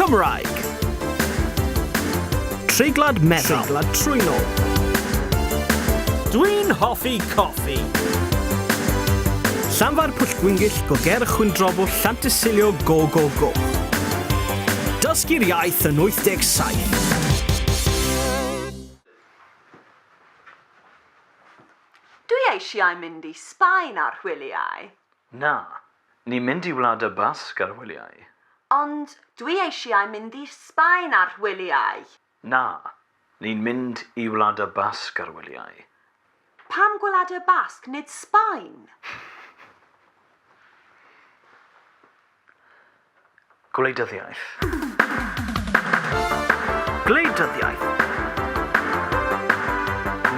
Gymraeg. Treiglad meddal. Treiglad trwynol. Dwi'n hoffi coffi. Llanfa'r pwllgwyngyll go ger chwyndrobl Llantysilio go go go. Dysgu'r iaith yn 87. Dwi eisiau mynd I Sbaen ar wyliau. Na, ni'n mynd I Wlad y Basg ar wyliau. Ond dwi eisiau mynd I Sbaen ar wyliau. Na, ni'n mynd I Wlad y Basg ar wyliau. Pam Gwlad y Basg nid Sbaen? Gwleidyddiaeth. Gwleidyddiaeth.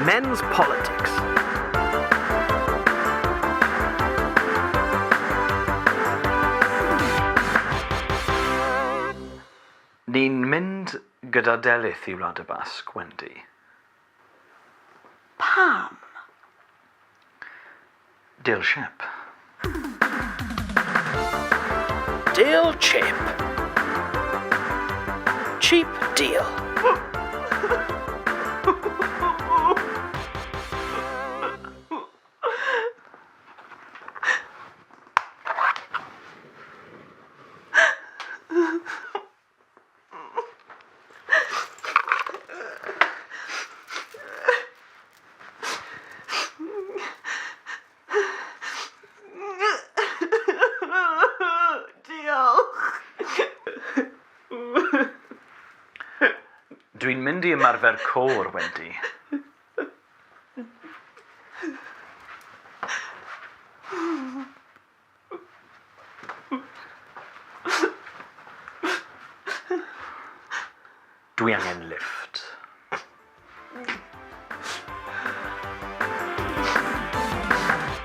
Men's politics. Ni'n mynd gyda delyth I Wlad y Basg, Wendy. Pam? Deal ship. Deal chip. Cheap deal. Dwi'n mynd I ymarfer côr, Wendy. Dwi angen lift.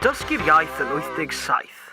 Dysgu'r iaith yn 87.